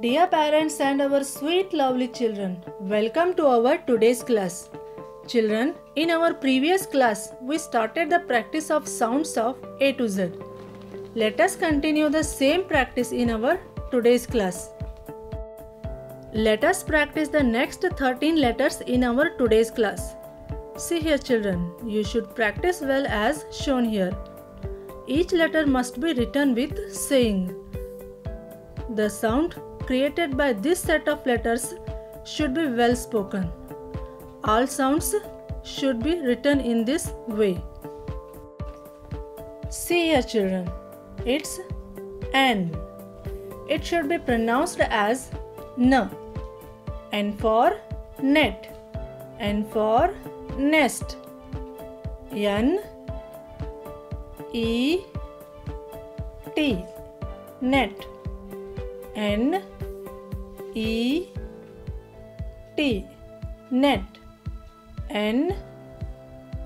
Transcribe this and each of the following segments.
Dear parents and our sweet lovely children, welcome to our today's class. Children, in our previous class, we started the practice of sounds of A to Z. Let us continue the same practice in our today's class. Let us practice the next 13 letters in our today's class. See here children, you should practice well as shown here. Each letter must be written with saying. The sound created by this set of letters should be well spoken. All sounds should be written in this way. See here children, it's N. It should be pronounced as N. N for net. N for nest. N E T net. N E T net. N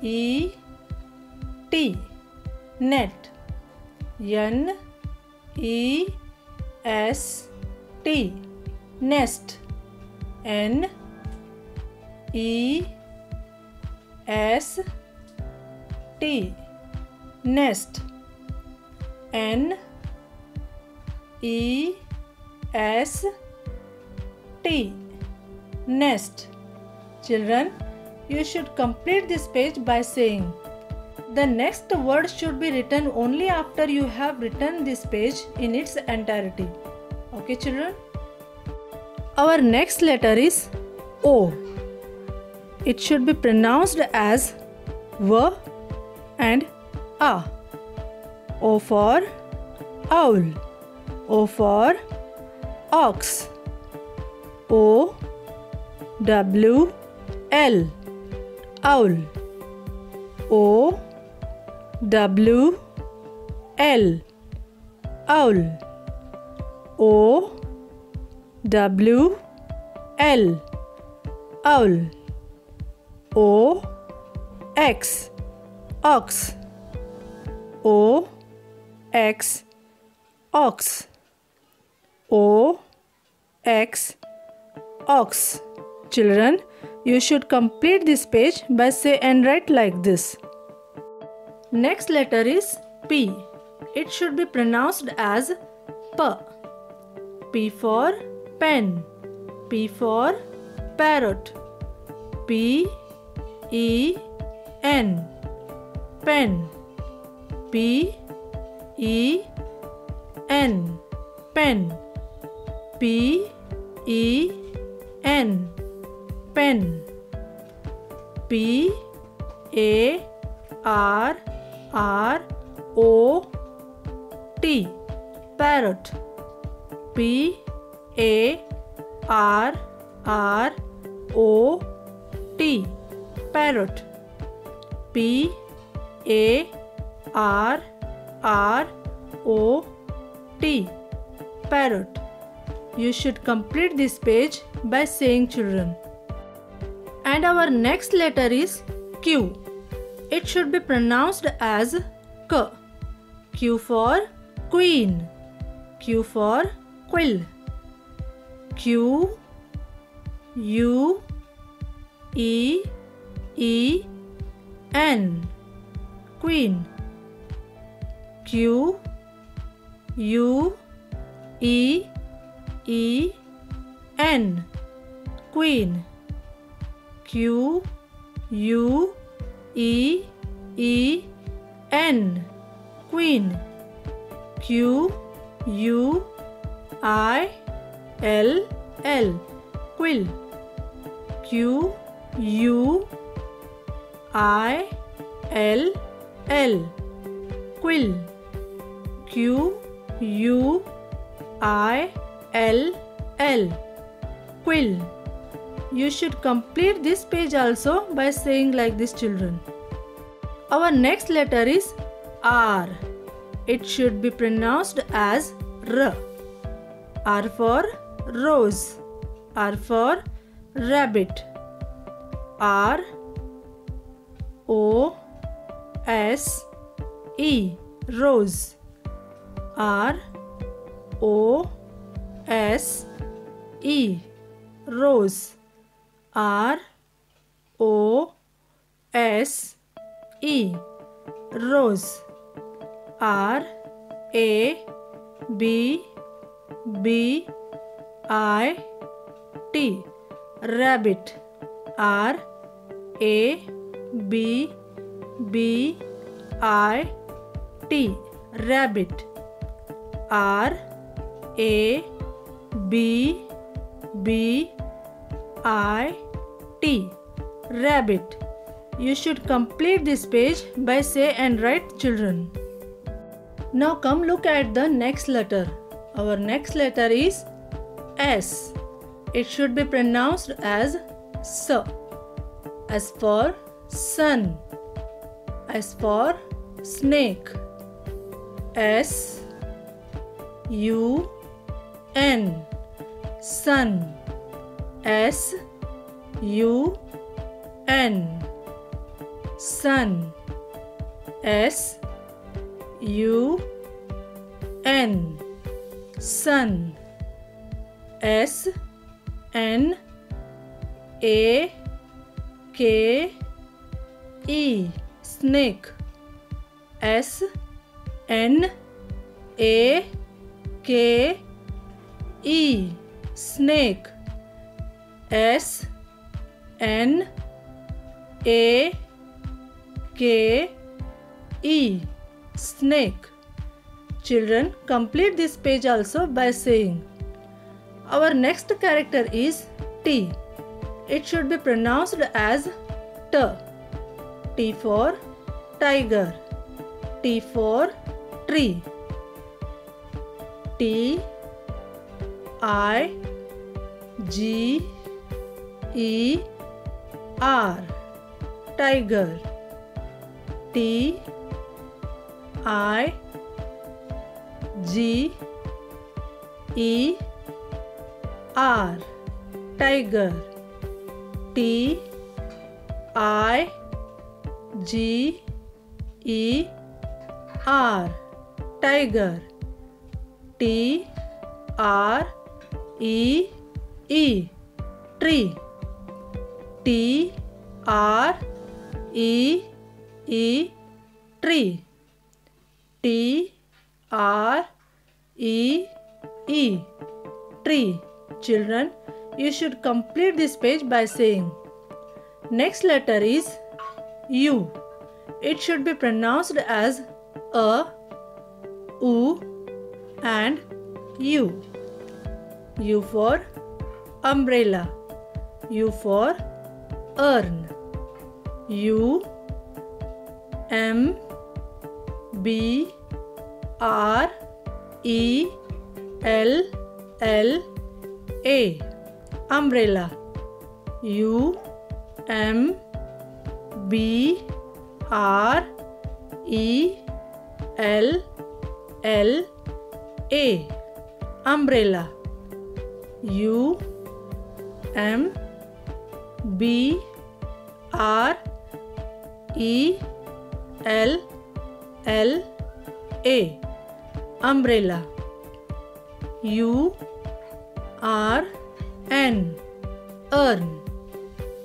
E T net. N E S T nest. N E S T nest. N E S T nest. Children, you should complete this page by saying. The next word should be written only after you have written this page in its entirety. Okay children? Our next letter is O. It should be pronounced as V and A. O for owl. O for ox. O W L owl. O W L owl. O W L owl. O X ox. O X ox. O X ox. Children, you should complete this page by say and write like this. Next letter is P. It should be pronounced as P. P for pen. P for parrot. P E N pen. P E N pen. P E N pen. P A R R O T parrot. P A R R O T parrot. P A R R O T parrot. You should complete this page by saying children. And our next letter is Q. It should be pronounced as K. Q for queen. Q for quill. Q U E E N queen. Q U E E N queen. Q U E E N queen. Q U I L L quill. Q U I L L quill. Q U I L L quill. You should complete this page also by saying like this children. Our next letter is R. It should be pronounced as R. R for rose. R for rabbit. R O S E rose. R O S E. Rose. R O S E. Rose. R A B B I T. Rabbit. R A B B I T. Rabbit. R A B B I T. Rabbit. You should complete this page by say and write, children. Now come look at the next letter. Our next letter is S. It should be pronounced as S. S for sun. S for snake. S U N. Sun. S U N. Sun. S U N. Sun. S N A K E. Snake. S N A K E. Snake. S N A K E. Snake. Children, complete this page also by saying. Our next character is T. It should be pronounced as T. T for tiger. T for tree. T I G E R. Tiger. T I G E R. Tiger. T I G E R. Tiger. T R E E. Tree. T R E E. Tree. T R E E. Tree. Children, you should complete this page by saying. Next letter is U. It should be pronounced as A, U and U. U for umbrella. U for urn. U M B R E L L A. Umbrella. U M B R E L L A. Umbrella. U M B R E L L A. Umbrella. U R N. Urn.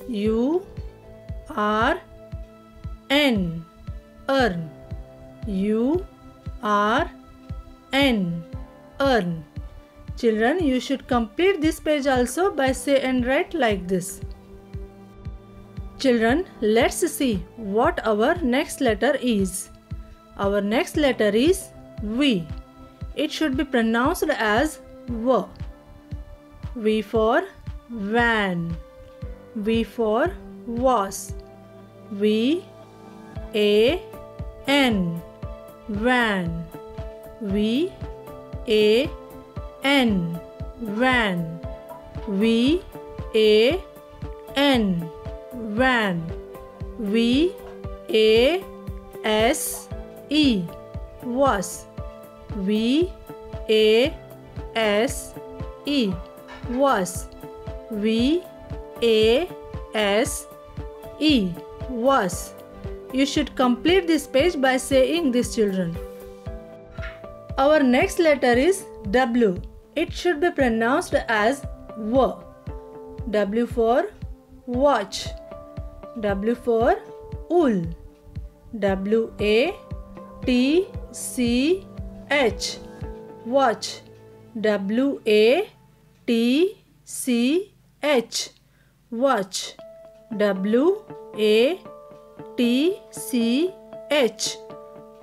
U R N. Urn. U R N. Urn. Children, you should complete this page also by say and write like this. Children, let's see what our next letter is. Our next letter is V. It should be pronounced as V. V for van. V for was. V A N. Van. V A N. Van. V A N. Van. V A S E. Was. V A S E. Was. V A S E. Was. You should complete this page by saying this, children. Our next letter is W. It should be pronounced as W. W for watch. W for wool. W-A-T-C-H. Watch. W-A-T-C-H. Watch. W-A-T-C-H.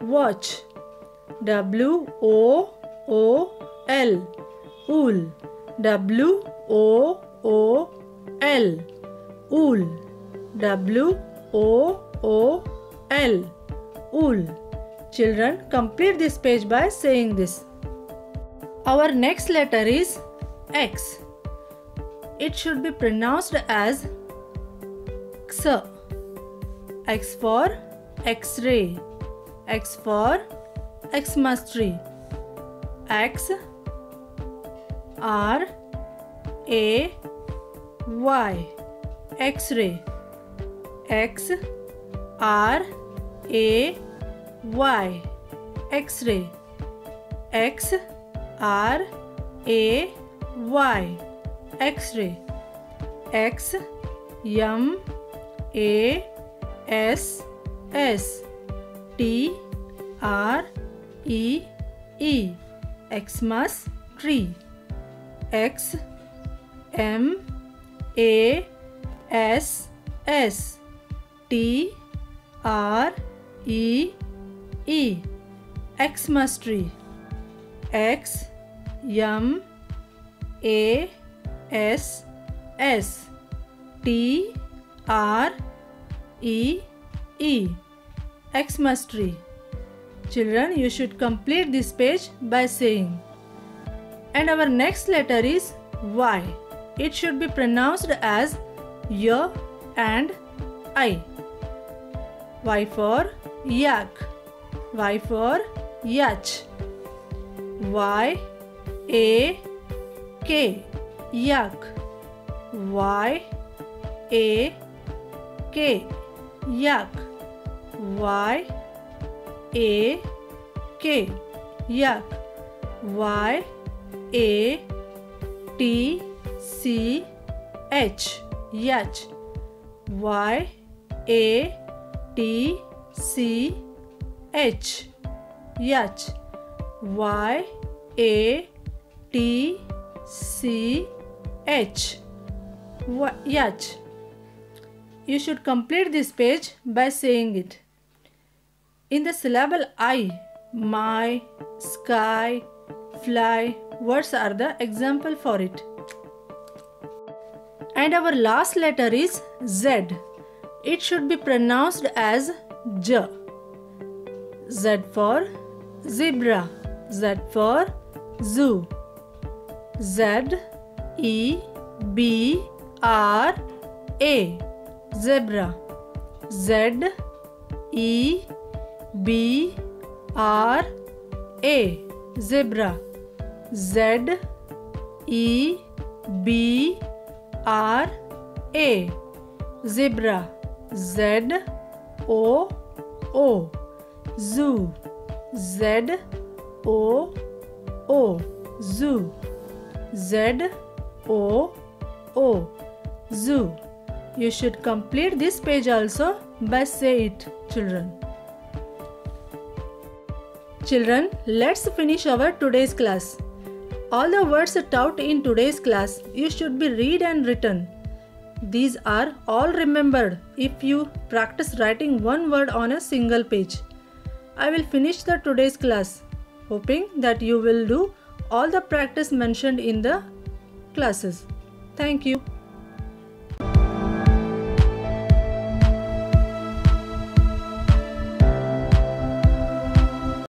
Watch. W-O-O-L. Wool. W-O-O-L. Wool. W-O-O-L. Wool. Children, complete this page by saying this. Our next letter is X. It should be pronounced as X. X for X-ray. X for Xmas tree. X R A Y. X-ray. X R A Y. X-ray. X R A Y. X-ray. X M A S S T R E E. Xmas tree. X M A S S T R E E. Xmas tree. X M A S S T R E E. Xmas tree. Children, you should complete this page by saying. And our next letter is Y. It should be pronounced as Y and I. Y for yak. Y for yach. Y A K. Yak. Y A K. Yak. Y A K. Yak. Y A T C H. Yach. Y A T C H. Yach. Y A T C H. Yach. You should complete this page by saying it. In the syllable I, my, sky, fly words are the example for it. And our last letter is Z. It should be pronounced as J. Z for zebra. Z for zoo. Z E B R A. Zebra. Z E B R A. Zebra. Z E B R A. Zebra. Z O O. Zoo. Z O O. Zoo. Z O O. Zoo. You should complete this page also by say it, children. Children, let's finish our today's class. All the words taught in today's class you should be read and written. These are all remembered if you practice writing one word on a single page. I will finish the today's class, hoping that you will do all the practice mentioned in the classes. Thank you.